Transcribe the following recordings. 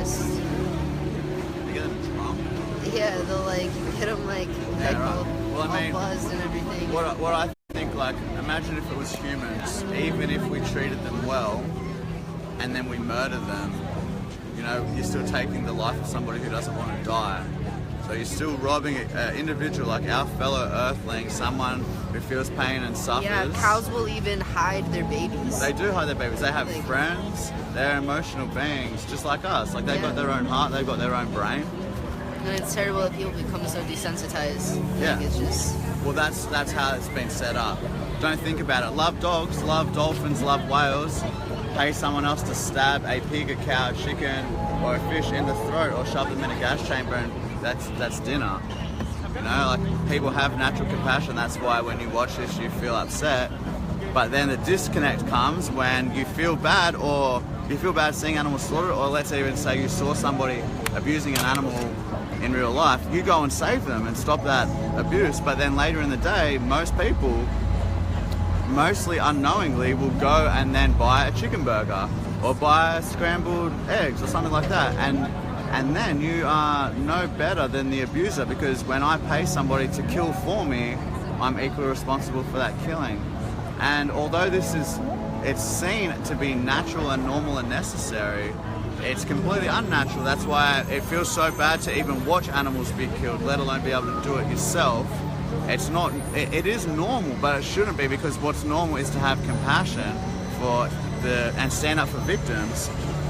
just... You get them drunk? Yeah, they'll like get them like Well, I mean, all buzzed and everything. What I think, like, imagine if it was humans, even if we treated them well, and then we murder them, you know, you're still taking the life of somebody who doesn't want to die. So you're still robbing an individual like our fellow earthling, someone who feels pain and suffers. Yeah, cows will even hide their babies. They do hide their babies. They have friends. They're emotional beings, just like us. Like, they've got their own heart. They've got their own brain. And it's terrible that people become so desensitized. Yeah. Like, it's just... Well, that's how it's been set up. Don't think about it. Love dogs, love dolphins, love whales. Pay someone else to stab a pig, a cow, a chicken, or a fish in the throat, or shove them in a gas chamber, and that's dinner. You know, like, people have natural compassion. That's why when you watch this, you feel upset. But then the disconnect comes when you feel bad, or you feel bad seeing animals slaughtered, or let's even say you saw somebody abusing an animal in real life. You go and save them and stop that abuse. But then later in the day, most people, mostly unknowingly, will go and then buy a chicken burger or buy scrambled eggs or something like that. And then you are no better than the abuser, because when I pay somebody to kill for me, I'm equally responsible for that killing. And although it's seen to be natural and normal and necessary, it's completely unnatural. That's why it feels so bad to even watch animals be killed, let alone be able to do it yourself. It's not, it is normal, but it shouldn't be, because what's normal is to have compassion and stand up for victims.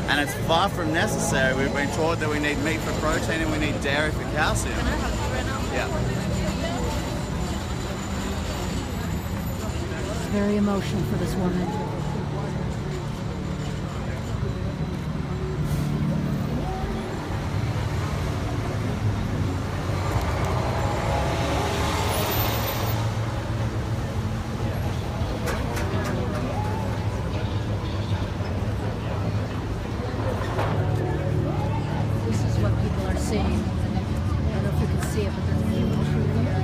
And it's far from necessary. We've been taught that we need meat for protein and we need dairy for calcium. Can I hug you right now? Yeah. It's very emotional for this woman. Seeing. I don't know if you can see it, but there's people here.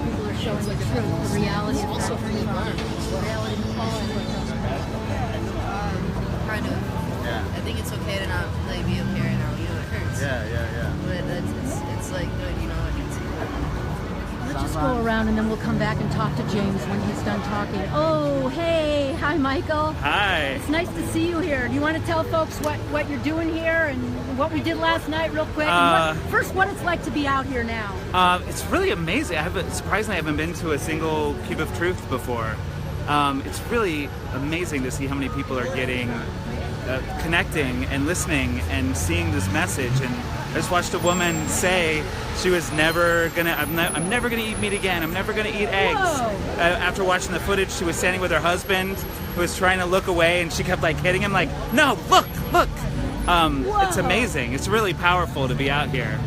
People are showing the truth, the reality of also from the reality of Kind of. Yeah. I think it's okay to not like be okay right now. You know, it hurts. Yeah. But it's like good. You know, I can see that. Let's just go around and then we'll come back and talk to James when he's done talking. Oh, hey. Hi, Michael. Hi. It's nice to see you here. Do you want to tell folks what you're doing here and what we did last night real quick? And first, what it's like to be out here now? It's really amazing. Surprisingly, I haven't been to a single Cube of Truth before. It's really amazing to see how many people are getting, connecting and listening and seeing this message. And I just watched a woman say she was never gonna, I'm never gonna eat meat again. I'm never gonna eat eggs. After watching the footage, she was standing with her husband, who was trying to look away, and she kept like hitting him, like, no, look. It's amazing. It's really powerful to be out here.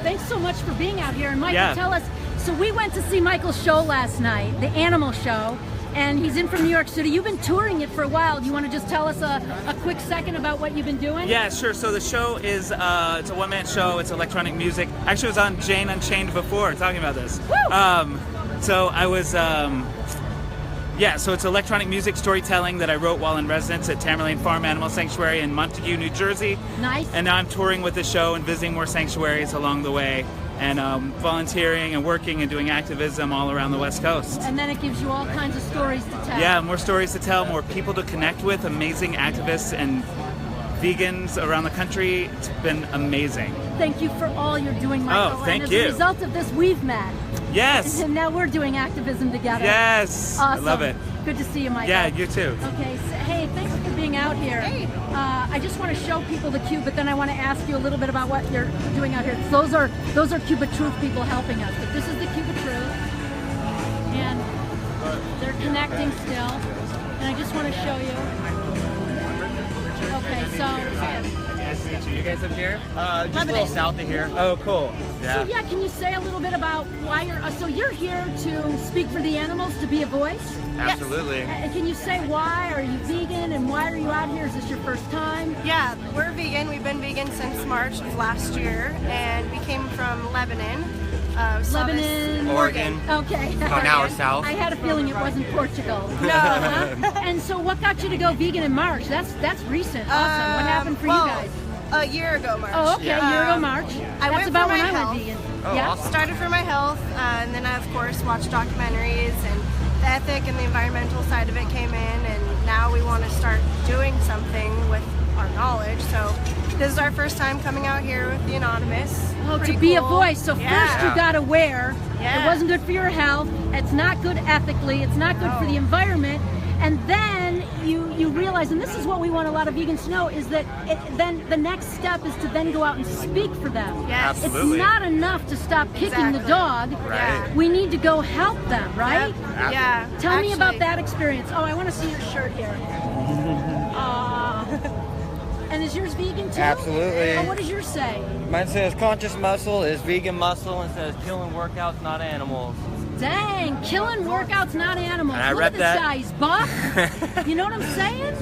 Thanks so much for being out here. And Michael, tell us, so we went to see Michael's show last night, the Animal Show, and he's in from New York City. You've been touring it for a while. Do you want to just tell us a quick second about what you've been doing? Yeah, sure. So the show is, it's a one-man show. It's electronic music. Actually, I was on Jane Unchained before talking about this. Woo! So I was, so it's electronic music storytelling that I wrote while in residence at Tamerlane Farm Animal Sanctuary in Montague, New Jersey. Nice. And now I'm touring with the show and visiting more sanctuaries along the way, and volunteering and working and doing activism all around the West Coast. And then it gives you all kinds of stories to tell. Yeah, more stories to tell, more people to connect with, amazing activists and vegans around the country. It's been amazing. Thank you for all you're doing, Michael. Oh, thank and you. as a result of this, we've met. Yes. And now we're doing activism together. Yes. Awesome. I love it. Good to see you, Michael. Yeah, you too. Okay, so, hey, thanks for being out here. Hey. I just want to show people the Cube, but then I want to ask you a little bit about what you're doing out here. Those are Cube of Truth people helping us, but this is the Cube of Truth, and they're connecting still. And I just want to show you. Okay, so. Nice to meet you. You guys up here? Just a little south of here. Oh, cool. So yeah, can you say a little bit about why you're here to speak for the animals, to be a voice? Absolutely. And can you say why? Are you vegan, and why are you out here? Is this your first time? Yeah, we're vegan. We've been vegan since March of last year, and we came from Lebanon. Lebanon, Oregon. Okay. About an hour south. I had a feeling it wasn't Portugal. No. And so, what got you to go vegan in March? That's recent. Awesome. What happened for you guys? A year ago March. Oh, okay. A year ago March. I That's went about for when my I health. went vegan. Oh, yeah. awesome. Started for my health, and then I of course watched documentaries, and the ethic and the environmental side of it came in, and now we want to start doing something with our knowledge. So this is our first time coming out here with the Anonymous. Oh, Pretty to be cool. a voice. So Yeah. first you got aware. Yeah. It wasn't good for your health. It's not good ethically. It's not good for the environment. And then you realize, and this is what we want a lot of vegans to know, is that then the next step is to then go out and speak for them. Yes. Absolutely. It's not enough to stop kicking the Exactly. dog. Right. We need to go help them, right? Yep. Yeah. Tell me about Actually, that experience. Oh, I want to see your shirt here. And is yours vegan too? Absolutely. Oh, what does yours say? Mine says conscious muscle is vegan muscle and says killing workouts, not animals. Dang, killing workouts, not animals. And I Look rep at this that. guy, he's buff. You know what I'm saying?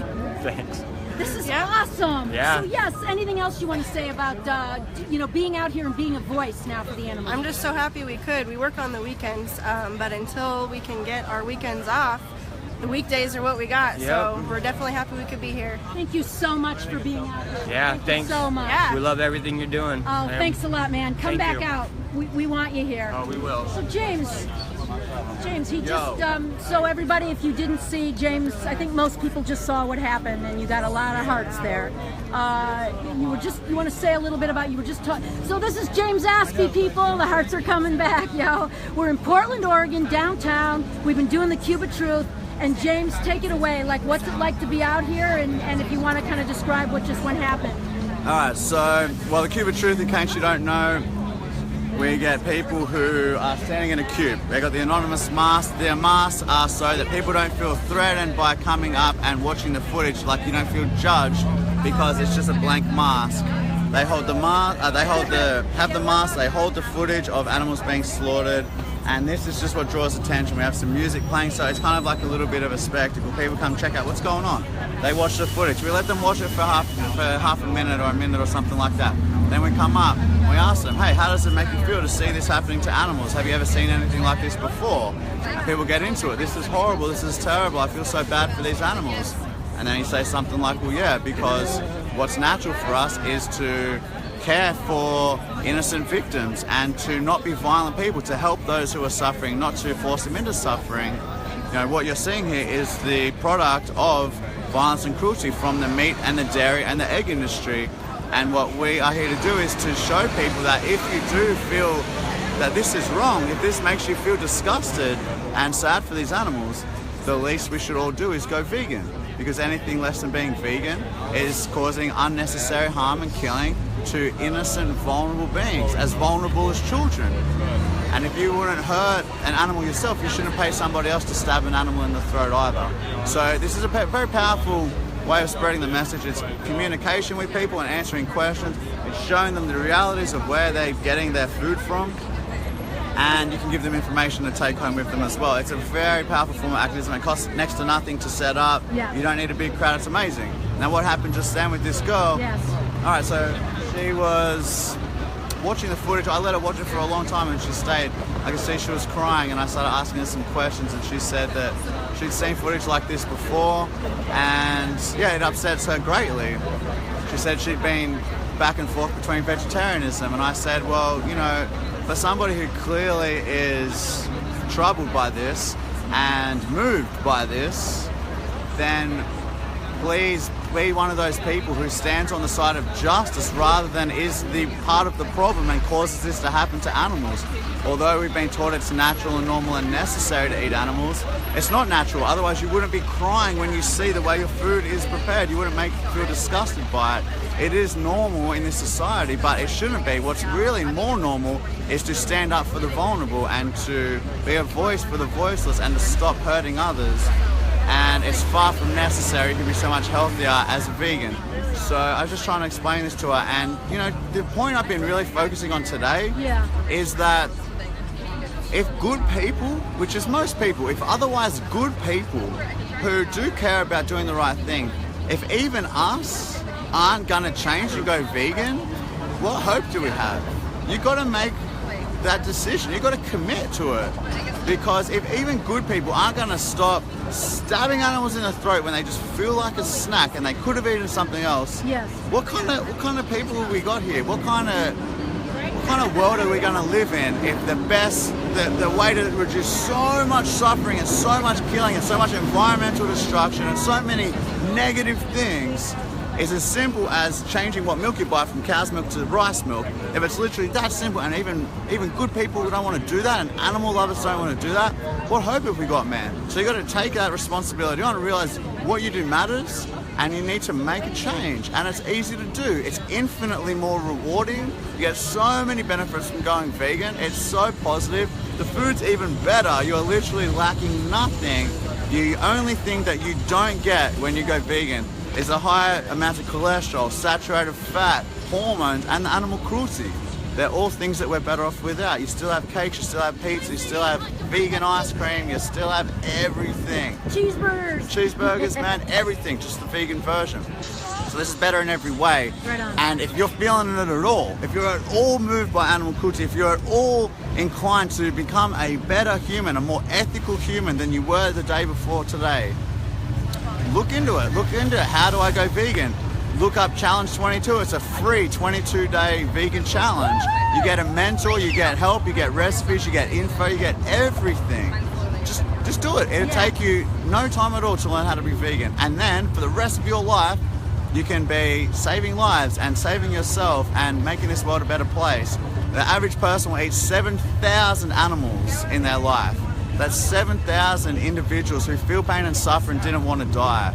Thanks. This is Yeah. awesome. Yeah. So yes, anything else you want to say about being out here and being a voice now for the animals? I'm just so happy we could. We work on the weekends, but until we can get our weekends off, the weekdays are what we got. So Yep. we're definitely happy we could be here. Thank you so much for being out here. Yeah, Thank thanks. you so much. Yeah. We love everything you're doing. Oh, man. thanks a lot, man. Come Thank back you. out. We want you here. Oh, we will. So James, he Yo. just so everybody, if you didn't see James, I think most people just saw what happened, and you got a lot of hearts there. You want to say a little bit about, you were just talking. So this is James Aspey, people. The hearts are coming back, yo. We're in Portland, Oregon, downtown. We've been doing the Cube of Truth. And James, take it away. Like, what's it like to be out here? And if you want to kind of describe what happened. Alright, so, well, the Cube of Truth, in case you don't know, we get people who are standing in a cube. They got the anonymous mask. Their masks are so that people don't feel threatened by coming up and watching the footage, like you don't feel judged because it's just a blank mask. They hold the mask, they hold the footage of animals being slaughtered, and this is just what draws attention. We have some music playing, so it's kind of like a little bit of a spectacle. People come check out what's going on. They watch the footage. We let them watch it for half a minute or a minute or something like that. Then we come up and we ask them, hey, how does it make you feel to see this happening to animals? Have you ever seen anything like this before? People get into it. This is horrible. This is terrible. I feel so bad for these animals. And then you say something like, well, yeah, because what's natural for us is to care for innocent victims and to not be violent people, to help those who are suffering, not to force them into suffering. You know, what you're seeing here is the product of violence and cruelty from the meat and the dairy and the egg industry. And what we are here to do is to show people that if you do feel that this is wrong, if this makes you feel disgusted and sad for these animals, the least we should all do is go vegan. Because anything less than being vegan is causing unnecessary harm and killing to innocent, vulnerable beings, as vulnerable as children. And if you wouldn't hurt an animal yourself, you shouldn't pay somebody else to stab an animal in the throat either. So this is a very powerful way of spreading the message. It's communication with people and answering questions. It's showing them the realities of where they're getting their food from. And you can give them information to take home with them as well. It's a very powerful form of activism. It costs next to nothing to set up. Yeah. You don't need a big crowd. It's amazing. Now what happened just then with this girl? Yes. All right, so she was watching the footage. I let her watch it for a long time and she stayed. I could see she was crying and I started asking her some questions and she said that she'd seen footage like this before and yeah, it upsets her greatly. She said she'd been back and forth between vegetarianism and I said, well, you know, for somebody who clearly is troubled by this and moved by this, then please be one of those people who stands on the side of justice rather than is the part of the problem and causes this to happen to animals. Although we've been taught it's natural and normal and necessary to eat animals, it's not natural. Otherwise you wouldn't be crying when you see the way your food is prepared. You wouldn't feel disgusted by it. It is normal in this society, but it shouldn't be. What's really more normal is to stand up for the vulnerable and to be a voice for the voiceless and to stop hurting others. And it's far from necessary. You can be so much healthier as a vegan. So I was just trying to explain this to her, and you know, the point I've been really focusing on today is that if good people, which is most people, if otherwise good people who do care about doing the right thing, if even us aren't gonna change and go vegan, what hope do we have? You gotta make that decision. You've got to commit to it. Because if even good people aren't going to stop stabbing animals in the throat when they just feel like a snack and they could have eaten something else, Yes. what kind of people have we got here? What kind of world are we going to live in if the way to reduce so much suffering and so much killing and so much environmental destruction and so many negative things is as simple as changing what milk you buy from cow's milk to rice milk? If it's literally that simple, and even good people don't want to do that, and animal lovers don't want to do that, what hope have we got, man? So you got to take that responsibility on and realize what you do matters, and you need to make a change. And it's easy to do. It's infinitely more rewarding. You get so many benefits from going vegan. It's so positive. The food's even better. You're literally lacking nothing. The only thing that you don't get when you go vegan is a higher amount of cholesterol, saturated fat, hormones, and the animal cruelty. They're all things that we're better off without. You still have cakes, you still have pizza, you still have vegan ice cream, you still have everything. Cheeseburgers, man, everything, just the vegan version. So this is better in every way. Right on. And if you're feeling it at all, if you're at all moved by animal cruelty, if you're at all inclined to become a better human, a more ethical human than you were the day before today, look into it. How do I go vegan? Look up Challenge 22. It's a free 22-day vegan challenge. You get a mentor, you get help, you get recipes, you get info, you get everything. Just do it. It'll take you no time at all to learn how to be vegan. And then for the rest of your life, you can be saving lives and saving yourself and making this world a better place. The average person will eat 7,000 animals in their life. That's 7,000 individuals who feel pain and suffer and didn't want to die.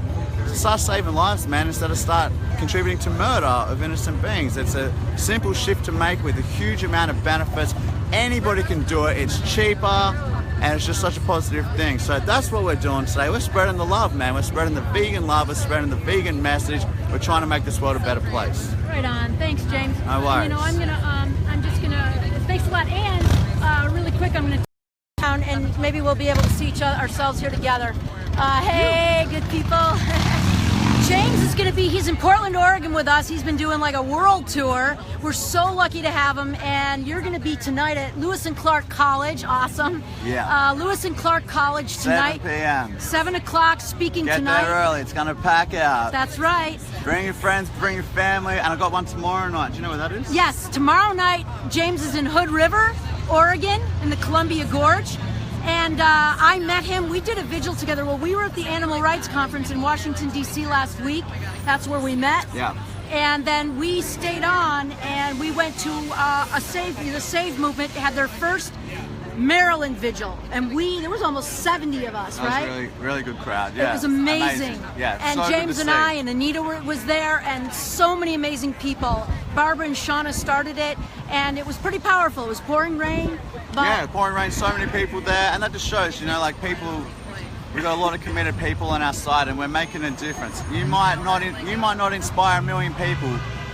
So start saving lives, man, instead of start contributing to murder of innocent beings. It's a simple shift to make with a huge amount of benefits. Anybody can do it. It's cheaper, and it's just such a positive thing. So that's what we're doing today. We're spreading the love, man. We're spreading the vegan love. We're spreading the vegan message. We're trying to make this world a better place. Right on. Thanks, James. No worries. You know, I'm just gonna. Thanks a lot. And really quick, I'm gonna down, and maybe we'll be able to see ourselves here together. Hey, good people. James is going to be, he's in Portland, Oregon with us. He's been doing like a world tour. We're so lucky to have him. And you're going to be tonight at Lewis and Clark College. Awesome. Yeah. Lewis and Clark College tonight. 7 p.m. 7 o'clock, speaking Get tonight. Get there early. It's going to pack out. That's right. Bring your friends, bring your family. And I've got one tomorrow night. Do you know where that is? Yes. Tomorrow night, James is in Hood River, Oregon, in the Columbia Gorge. And I met him. We did a vigil together. Well, we were at the Animal Rights Conference in Washington, D.C. last week. That's where we met. Yeah. And then we stayed on, and we went to the Save Movement had their first Maryland vigil, and there was almost 70 of us, right? That was really good crowd. Yeah. It was amazing. Yeah. And so James and I and Anita was there, and so many amazing people. Barbara and Shauna started it, and it was pretty powerful. It was pouring rain. But yeah, pouring rain, so many people there, and that just shows, you know, like people, we've got a lot of committed people on our side, and we're making a difference. You might not inspire a million people.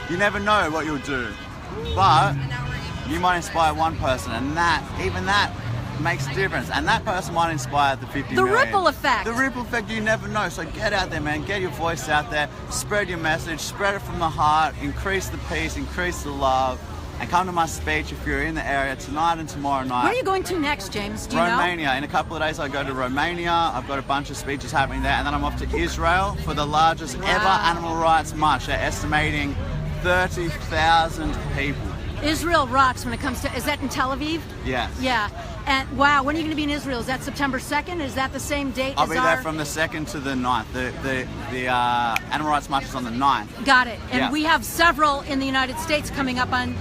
You never know what you'll do, but you might inspire one person, and even that makes a difference. And that person might inspire the 50 million. The ripple effect. The ripple effect, you never know. So get out there, man. Get your voice out there. Spread your message. Spread it from the heart. Increase the peace. Increase the love. And come to my speech if you're in the area tonight and tomorrow night. Where are you going to next, James? Do you Romania. know? In a couple of days, I go to Romania. I've got a bunch of speeches happening there. And then I'm off to Israel for the largest ever animal rights march. They're estimating 30,000 people. Israel rocks when it comes to, is that in Tel Aviv? Yes. Yeah. And wow, when are you going to be in Israel? Is that September 2nd? Is that the same date I'll as be there from the 2nd to the 9th. The Animal Rights March is on the 9th. Got it. And yeah. we have several in the United States coming up on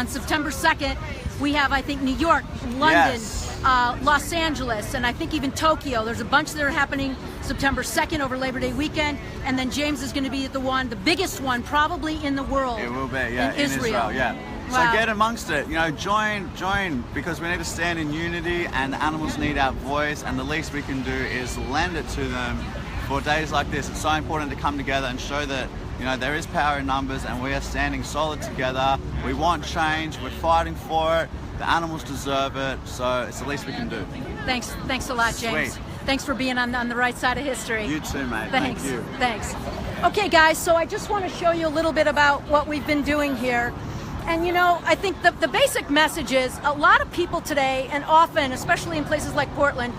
September 2nd. We have, I think, New York, London, yes. Los Angeles, and I think even Tokyo. There's a bunch that are happening September 2nd over Labor Day weekend. And then James is going to be at the biggest one probably in the world. It will be, yeah, in Israel, yeah. Wow. So get amongst it, you know, join, because we need to stand in unity, and the animals need our voice, and the least we can do is lend it to them for days like this. It's so important to come together and show that, you know, there is power in numbers, and we are standing solid together. We want change, we're fighting for it, the animals deserve it, so it's the least we can do. Thanks a lot, James. Sweet. Thanks for being on the right side of history. You too, mate. Thanks. Thank you. Thanks. Okay, guys, so I just want to show you a little bit about what we've been doing here. And you know, I think the basic message is a lot of people today, and often, especially in places like Portland,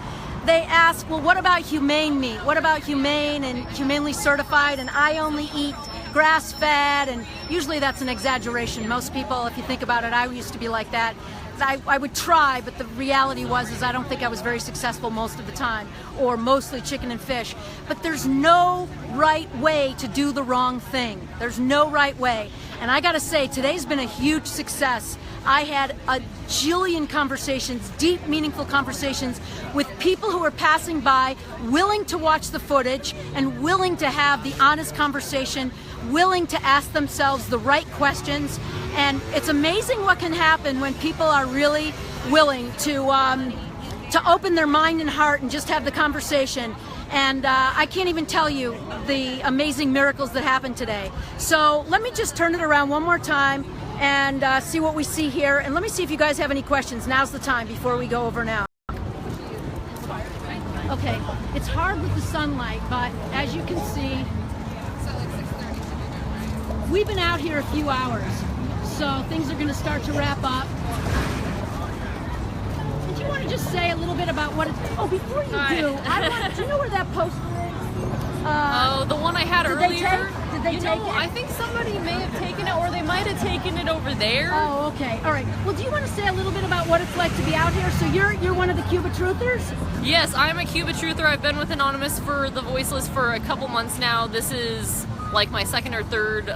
they ask, well, what about humane meat? What about humane and humanely certified? And I only eat grass-fed, and usually that's an exaggeration. Most people, if you think about it, I used to be like that. I would try, but the reality is I don't think I was very successful most of the time, or mostly chicken and fish. But there's no right way to do the wrong thing. There's no right way. And I gotta say, today's been a huge success. I had a jillion conversations, deep, meaningful conversations with people who were passing by, willing to watch the footage and willing to have the honest conversation, willing to ask themselves the right questions. And it's amazing what can happen when people are really willing to open their mind and heart and just have the conversation. And I can't even tell you the amazing miracles that happened today. So let me just turn it around one more time and see what we see here. And let me see if you guys have any questions. Now's the time before we go over now. Okay, it's hard with the sunlight, but as you can see, we've been out here a few hours. So things are going to start to wrap up. Did you want to just say a little bit about what? Before you do, do you know where that poster is? The one I had earlier. Did they take it? I think somebody may have taken it, or they might have taken it over there. Oh, okay. All right. Well, do you want to say a little bit about what it's like to be out here? So you're one of the Cuba Truthers? Yes, I'm a Cuba Truther. I've been with Anonymous for the Voiceless for a couple months now. This is like my second or third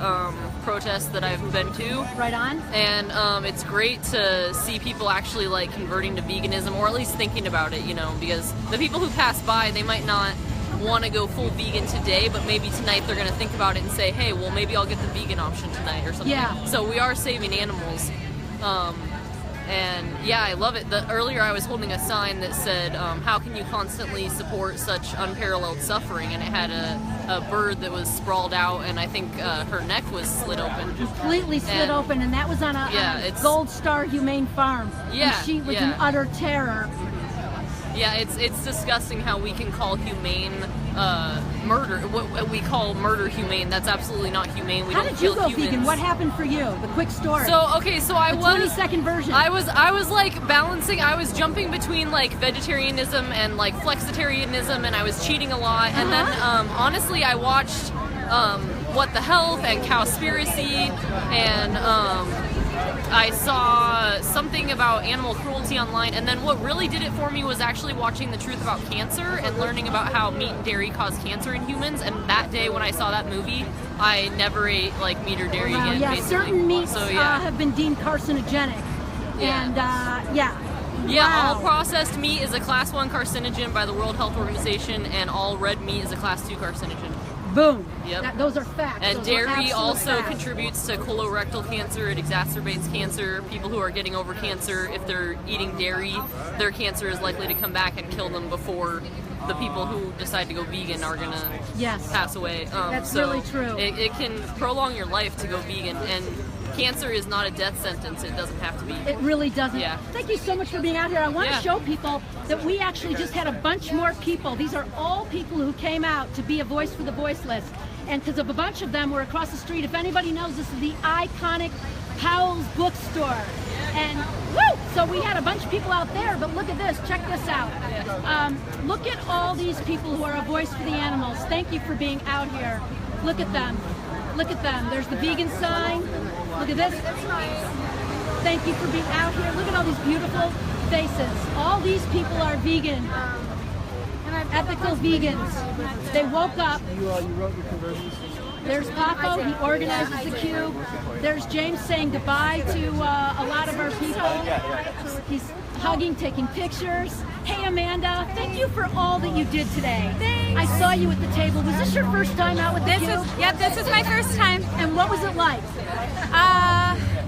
protest that I've been to. Right on. And it's great to see people actually like converting to veganism, or at least thinking about it, you know, because the people who pass by, they might not want to go full vegan today, but maybe tonight they're going to think about it and say, hey, well, maybe I'll get the vegan option tonight or something. Yeah. So we are saving animals. And yeah, I love it. Earlier I was holding a sign that said, how can you constantly support such unparalleled suffering? And it had a bird that was sprawled out, and I think her neck was slit open. Completely slit open, and that was on a Gold Star Humane Farm. Yeah, and she was in utter terror. Yeah, it's disgusting how we can call humane murder. What we call murder humane. That's absolutely not humane. We How don't did you kill go humans. vegan? What happened for you? The quick story. So I was 20-second version. I was like balancing. I was jumping between like vegetarianism and like flexitarianism, and I was cheating a lot. And then honestly, I watched What the Health and Cowspiracy, and I saw something about animal cruelty online, and then what really did it for me was actually watching The Truth About Cancer and learning about how meat and dairy cause cancer in humans. And that day when I saw that movie, I never ate like meat or dairy again. Yeah, basically. certain meats so, have been deemed carcinogenic. Yeah. And Yeah, wow. all processed meat is a class 1 carcinogen by the World Health Organization, and all red meat is a class 2 carcinogen. Boom. Yep. Those are facts. And Those are dairy absolute also facts. contributes to colorectal cancer. It exacerbates cancer. People who are getting over cancer, if they're eating dairy, their cancer is likely to come back and kill them before the people who decide to go vegan are going to pass away. That's so really true. It can prolong your life to go vegan, and cancer is not a death sentence. It doesn't have to be. It really doesn't. Yeah. Thank you so much for being out here. I want to show people that we actually just had a bunch more people. These are all people who came out to be a voice for the voiceless. And because of a bunch of them, we're across the street. If anybody knows, this is the iconic Powell's bookstore. And woo! So we had a bunch of people out there, but look at this. Check this out. Look at all these people who are a voice for the animals. Thank you for being out here. Look at them. Look at them. There's the vegan sign. Look at this. Thank you for being out here. Look at all these beautiful faces. All these people are vegan. Ethical vegans. They woke up. You wrote your conversions. There's Paco, he organizes the cube. There's James saying goodbye to a lot of our people. He's hugging, taking pictures. Hey Amanda, thank you for all that you did today. Thanks. I saw you at the table. Was this your first time out with the cube? Yep, this is my first time. And what was it like?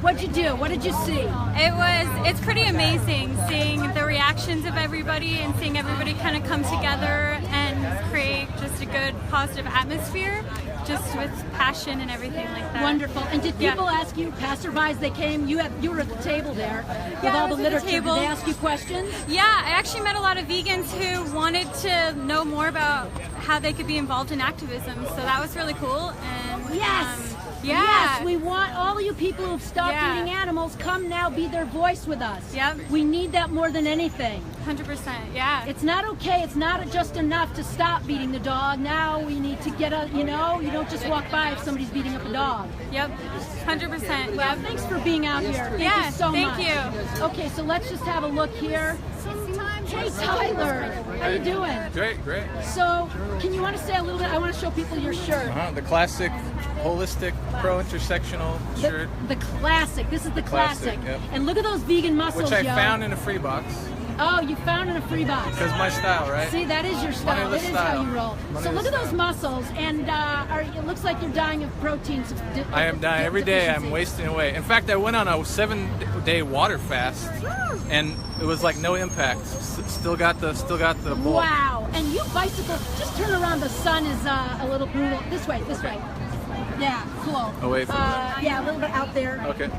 What'd you do? What did you see? It's pretty amazing seeing the reactions of everybody and seeing everybody kind of come together and create just a good positive atmosphere, just with passion and everything like that. Wonderful. And did people ask you, passerbys, they came, you were at the table there with all the literature. Did they ask you questions? Yeah, I actually met a lot of vegans who wanted to know more about how they could be involved in activism, so that was really cool. And yes! Yeah. Yes, we want all of you people who've stopped Yeah. eating animals, come now be their voice with us. Yep. We need that more than anything. 100%. Yeah. It's not okay, it's not just enough to stop beating the dog. Now we need to get a, you know, you don't just walk by if somebody's beating up a dog. Yep. 100%. Well, Yep. thanks for being out here. Thank Yeah, you so thank much. you. Okay, so let's just have a look here. Hey Tyler, how you doing? Great, great. So, can you want to say a little bit? I want to show people your shirt. The classic, holistic, pro-intersectional shirt, The classic. This is the classic. Classic, yep. And look at those vegan muscles, which I yo. found in a free box. Oh, you found in a free box. Because my style, right? See, that is your style. That Moneyless is style. how you roll. So Moneyless look at those style. muscles, and it looks like you're dying of protein. I am dying every day. I'm deficiency. wasting away. In fact, I went on a 7-day water fast, and it was like no impact. Still got the bulk. Wow. And you bicycle. Just turn around. The sun is a little brutal. This way. This way. Yeah. Cool. Away from Yeah, a little bit out there. Okay.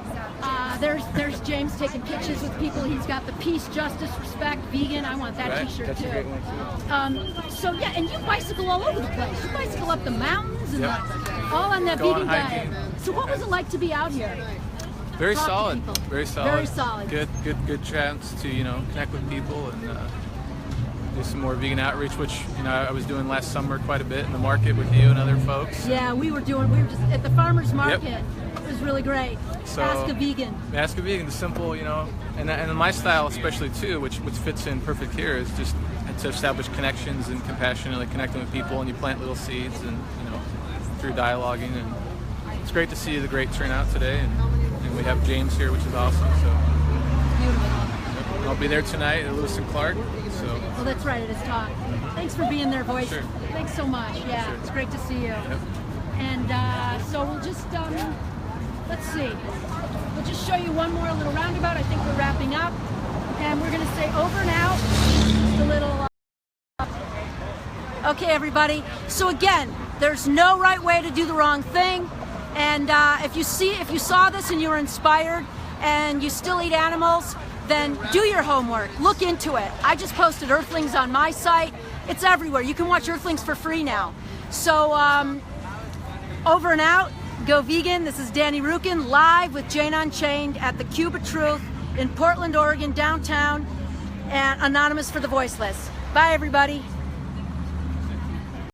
There's James taking pictures with people. He's got the peace, justice, respect, vegan. I want that Right. T-shirt That's too. a great one too. So yeah, and you bicycle all over the place. You bicycle up the mountains and Yep. all on that Go on vegan hiking. diet. So what was it like to be out here? Very Talk to solid. people. Very solid. Very solid. Good chance to connect with people and do some more vegan outreach, which I was doing last summer quite a bit in the market with you and other folks. Yeah, we were just at the farmers market. It was really great. So, Ask a vegan. Ask a vegan, the simple, and my style especially too, which fits in perfect here, is just to establish connections and compassionately connecting with people, and you plant little seeds, and through dialoguing, and it's great to see the great turnout today, and we have James here, which is awesome. So Beautiful. I'll be there tonight at Lewis and Clark. So Well, that's right. It is talk. Thanks for being there, voice. Sure. Thanks so much. Yeah, Sure. it's great to see you. Yep. And so we'll just let's see. We'll just show you one more little roundabout. I think we're wrapping up, and we're going to say over and out. Just a little. Okay, everybody. So again, there's no right way to do the wrong thing. And if you saw this and you were inspired, and you still eat animals, then do your homework. Look into it. I just posted Earthlings on my site. It's everywhere. You can watch Earthlings for free now. So over and out. Go vegan. This is Danny Rukin live with Jane Unchained at the Cube of Truth in Portland, Oregon, downtown, and Anonymous for the Voiceless. Bye, everybody.